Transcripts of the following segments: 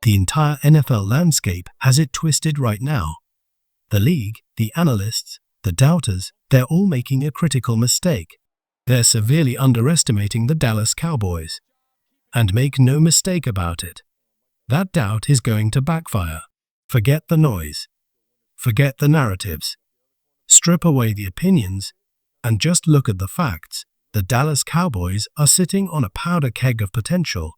The entire NFL landscape has it twisted right now. The league, the analysts, the doubters, they're all making a critical mistake. They're severely underestimating the Dallas Cowboys. And make no mistake about it, that doubt is going to backfire. Forget the noise. Forget the narratives. Strip away the opinions and just look at the facts. The Dallas Cowboys are sitting on a powder keg of potential,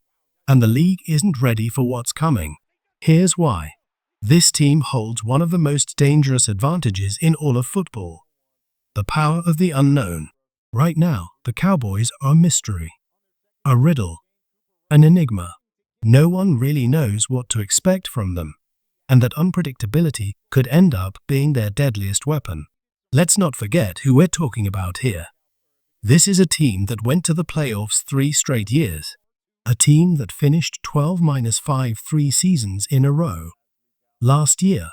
and the league isn't ready for what's coming. Here's why. This team holds one of the most dangerous advantages in all of football: the power of the unknown. Right now, the Cowboys are a mystery, a riddle, an enigma. No one really knows what to expect from them, and that unpredictability could end up being their deadliest weapon. Let's not forget who we're talking about here. This is a team that went to the playoffs 3 straight years, a team that finished 12-5 3 seasons in a row. Last year,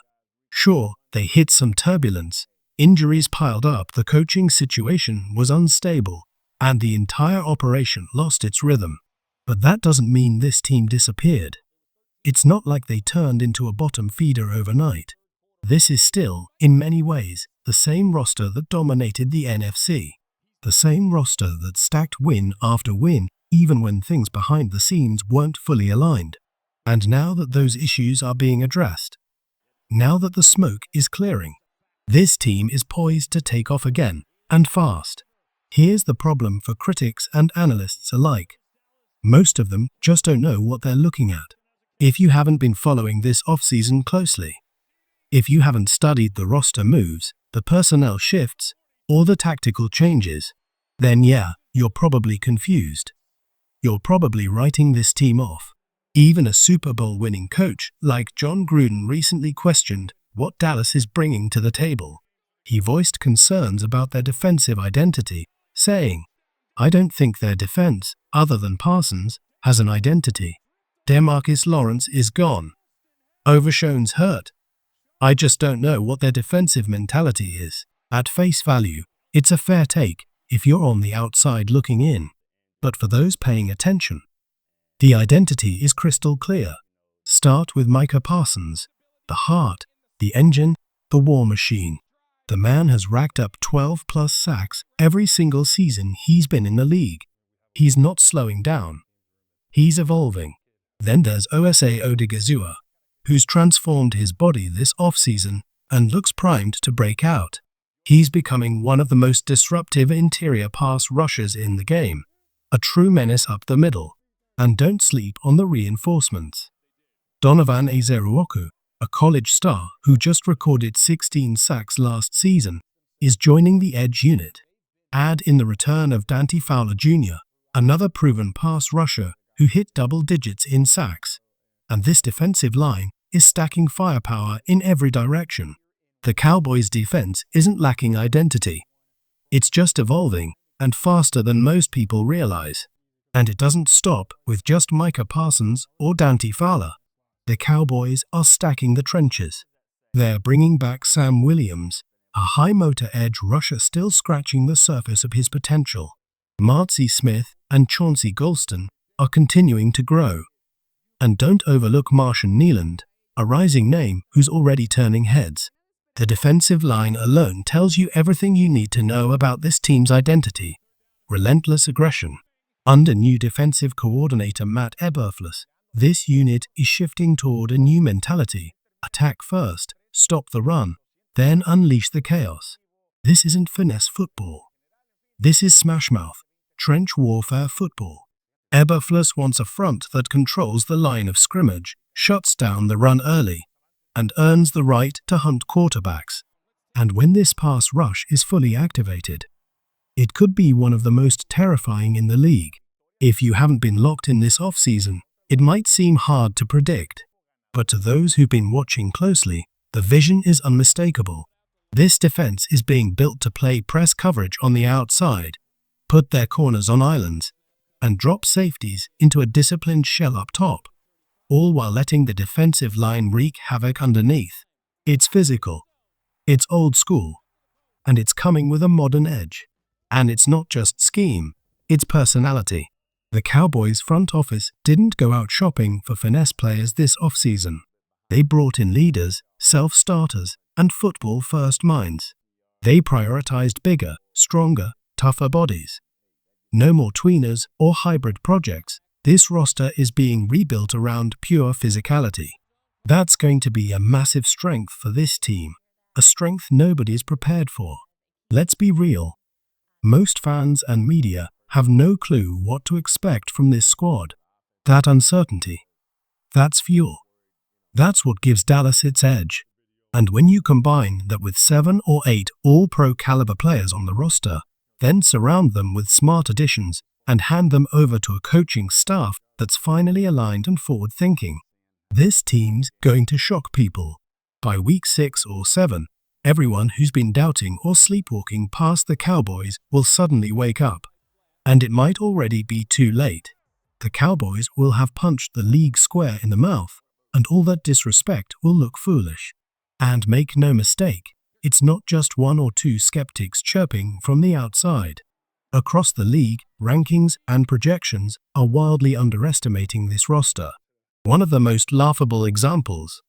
sure, they hit some turbulence, injuries piled up, the coaching situation was unstable, and the entire operation lost its rhythm. But that doesn't mean this team disappeared. It's not like they turned into a bottom feeder overnight. This is still, in many ways, the same roster that dominated the NFC. The same roster that stacked win after win, even when things behind the scenes weren't fully aligned. And now that those issues are being addressed, now that the smoke is clearing, this team is poised to take off again, and fast. Here's the problem for critics and analysts alike. Most of them just don't know what they're looking at. If you haven't been following this offseason closely, if you haven't studied the roster moves, the personnel shifts, or the tactical changes, then yeah, you're probably confused. You're probably writing this team off. Even a Super Bowl winning coach like John Gruden recently questioned what Dallas is bringing to the table. He voiced concerns about their defensive identity, saying, "I don't think their defense, other than Parsons, has an identity. DeMarcus Lawrence is gone. Overshown's hurt. I just don't know what their defensive mentality is." At face value, it's a fair take if you're on the outside looking in. But for those paying attention, the identity is crystal clear. Start with Micah Parsons, the heart, the engine, the war machine. The man has racked up 12+ sacks every single season he's been in the league. He's not slowing down. He's evolving. Then there's Osa Odigizua, who's transformed his body this offseason and looks primed to break out. He's becoming one of the most disruptive interior pass rushers in the game, a true menace up the middle. And don't sleep on the reinforcements. Donovan Ezeruoku, a college star who just recorded 16 sacks last season, is joining the edge unit. Add in the return of Dante Fowler Jr., another proven pass rusher who hit double digits in sacks. And this defensive line is stacking firepower in every direction. The Cowboys' defense isn't lacking identity. It's just evolving, and faster than most people realize. And it doesn't stop with just Micah Parsons or Dante Fowler. The Cowboys are stacking the trenches. They're bringing back Sam Williams, a high-motor edge rusher still scratching the surface of his potential. Marcy Smith and Chauncey Golston are continuing to grow. And don't overlook Marshawn Kneeland, a rising name who's already turning heads. The defensive line alone tells you everything you need to know about this team's identity. Relentless aggression. Under new defensive coordinator Matt Eberflus, this unit is shifting toward a new mentality. Attack first, stop the run, then unleash the chaos. This isn't finesse football. This is smashmouth, trench warfare football. Eberflus wants a front that controls the line of scrimmage, shuts down the run early, and earns the right to hunt quarterbacks. And when this pass rush is fully activated, it could be one of the most terrifying in the league. If you haven't been locked in this offseason, it might seem hard to predict. But to those who've been watching closely, the vision is unmistakable. This defense is being built to play press coverage on the outside, put their corners on islands, and drop safeties into a disciplined shell up top, all while letting the defensive line wreak havoc underneath. It's physical, it's old school, and it's coming with a modern edge. And it's not just scheme, it's personality. The Cowboys front office didn't go out shopping for finesse players this offseason. They brought in leaders, self-starters, and football-first minds. They prioritized bigger, stronger, tougher bodies. No more tweeners or hybrid projects. This roster is being rebuilt around pure physicality. That's going to be a massive strength for this team, a strength nobody's prepared for. Let's be real. Most fans and media have no clue what to expect from this squad. That uncertainty, that's fuel. That's what gives Dallas its edge. And when you combine that with 7 or 8 all-pro caliber players on the roster, then surround them with smart additions and hand them over to a coaching staff that's finally aligned and forward-thinking, this team's going to shock people. By week 6 or 7, everyone who's been doubting or sleepwalking past the Cowboys will suddenly wake up. And it might already be too late. The Cowboys will have punched the league square in the mouth, and all that disrespect will look foolish. And make no mistake, it's not just 1 or 2 skeptics chirping from the outside. Across the league, rankings and projections are wildly underestimating this roster. One of the most laughable examples: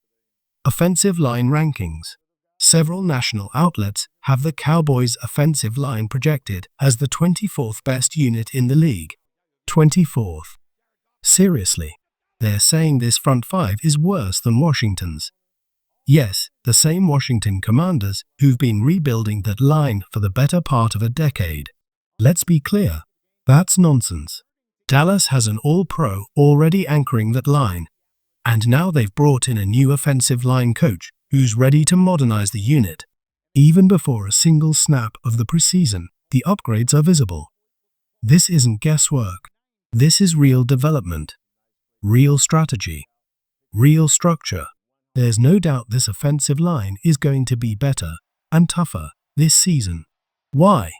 offensive line rankings. Several national outlets have the Cowboys' offensive line projected as the 24th best unit in the league. 24th. Seriously, they're saying this front 5 is worse than Washington's. Yes, the same Washington Commanders who've been rebuilding that line for the better part of a decade. Let's be clear, that's nonsense. Dallas has an all-pro already anchoring that line, and now they've brought in a new offensive line coach who's ready to modernize the unit. Even before a single snap of the preseason, the upgrades are visible. This isn't guesswork. This is real development, real strategy, real structure. There's no doubt this offensive line is going to be better and tougher this season. Why?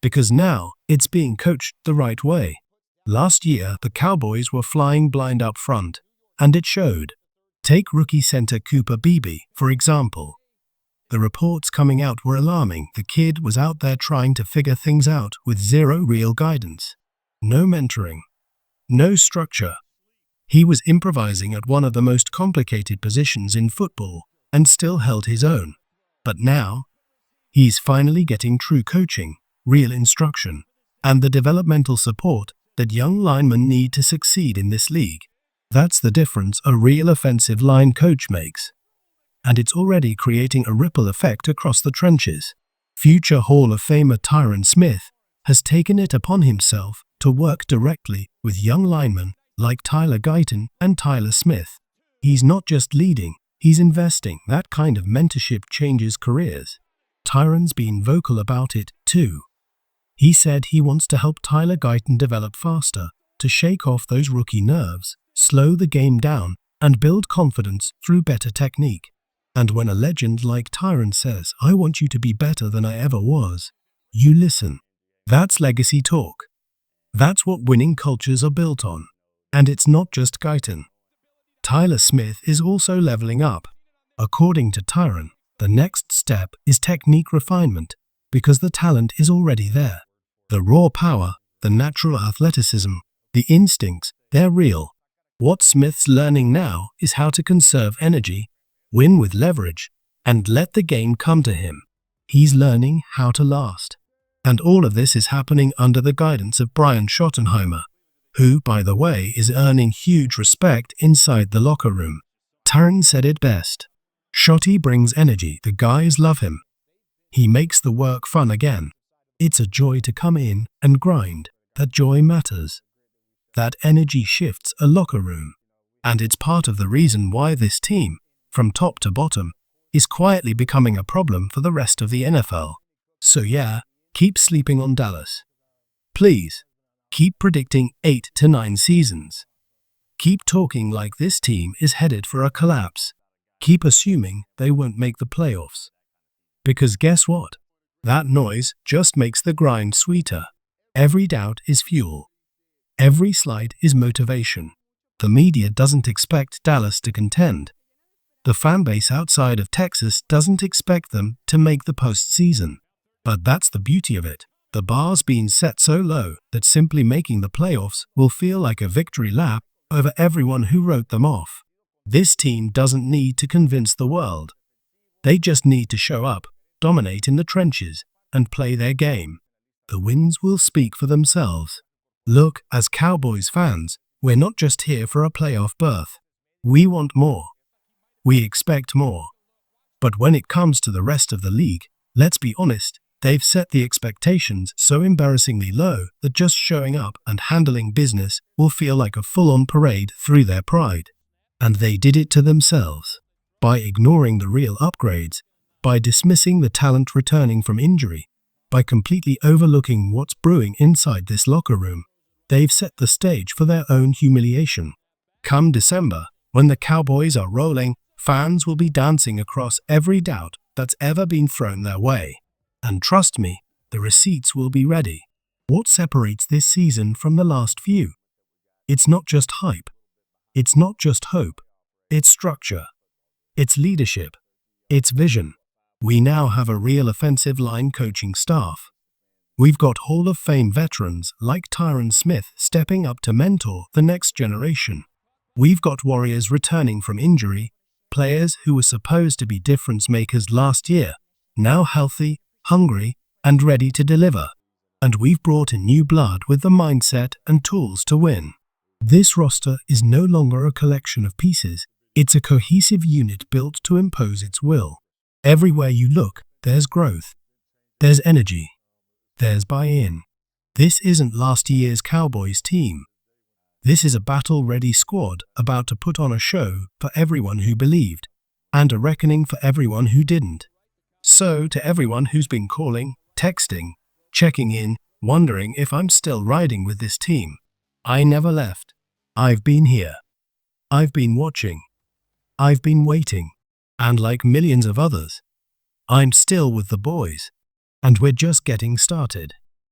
Because now it's being coached the right way. Last year, the Cowboys were flying blind up front, and it showed. Take rookie center Cooper Beebe, for example. The reports coming out were alarming. The kid was out there trying to figure things out with zero real guidance. No mentoring. No structure. He was improvising at one of the most complicated positions in football and still held his own. But now, he's finally getting true coaching, real instruction, and the developmental support that young linemen need to succeed in this league. That's the difference a real offensive line coach makes. And it's already creating a ripple effect across the trenches. Future Hall of Famer Tyron Smith has taken it upon himself to work directly with young linemen like Guyton and Tyler Smith. He's not just leading, he's investing. That kind of mentorship changes careers. Tyron's been vocal about it too. He said he wants to help Guyton develop faster, to shake off those rookie nerves, slow the game down, and build confidence through better technique. And when a legend like Tyron says, "I want you to be better than I ever was," you listen. That's legacy talk. That's what winning cultures are built on. And it's not just Guyton. Tyler Smith is also leveling up. According to Tyron, the next step is technique refinement, because the talent is already there. The raw power, the natural athleticism, the instincts, they're real. What Smith's learning now is how to conserve energy, win with leverage, and let the game come to him. He's learning how to last. And all of this is happening under the guidance of Brian Schottenheimer, who, by the way, is earning huge respect inside the locker room. Tyron said it best. Shotty brings energy. The guys love him. He makes the work fun again. It's a joy to come in and grind. That joy matters. That energy shifts a locker room. And it's part of the reason why this team, from top to bottom, is quietly becoming a problem for the rest of the NFL. So yeah, keep sleeping on Dallas. Please. Keep predicting 8 to 9 seasons. Keep talking like this team is headed for a collapse. Keep assuming they won't make the playoffs. Because guess what? That noise just makes the grind sweeter. Every doubt is fuel. Every slight is motivation. The media doesn't expect Dallas to contend. The fanbase outside of Texas doesn't expect them to make the postseason. But that's the beauty of it. The bar's been set so low that simply making the playoffs will feel like a victory lap over everyone who wrote them off. This team doesn't need to convince the world. They just need to show up, dominate in the trenches, and play their game. The wins will speak for themselves. Look, as Cowboys fans, we're not just here for a playoff berth. We want more. We expect more. But when it comes to the rest of the league, let's be honest, they've set the expectations so embarrassingly low that just showing up and handling business will feel like a full-on parade through their pride. And they did it to themselves. By ignoring the real upgrades, by dismissing the talent returning from injury, by completely overlooking what's brewing inside this locker room, they've set the stage for their own humiliation. Come December, when the Cowboys are rolling, fans will be dancing across every doubt that's ever been thrown their way. And trust me, the receipts will be ready. What separates this season from the last few? It's not just hype. It's not just hope. It's structure. It's leadership. It's vision. We now have a real offensive line coaching staff. We've got Hall of Fame veterans like Tyron stepping up to mentor the next generation. We've got Warriors returning from injury, players who were supposed to be difference makers last year, now healthy, hungry, and ready to deliver. And we've brought in new blood with the mindset and tools to win. This roster is no longer a collection of pieces. It's a cohesive unit built to impose its will. Everywhere you look, there's growth. There's energy. There's buy-in. This isn't last year's Cowboys team. This is a battle-ready squad about to put on a show for everyone who believed, and a reckoning for everyone who didn't. So, to everyone who's been calling, texting, checking in, wondering if I'm still riding with this team, I never left. I've been here. I've been watching. I've been waiting. And like millions of others, I'm still with the boys. And we're just getting started.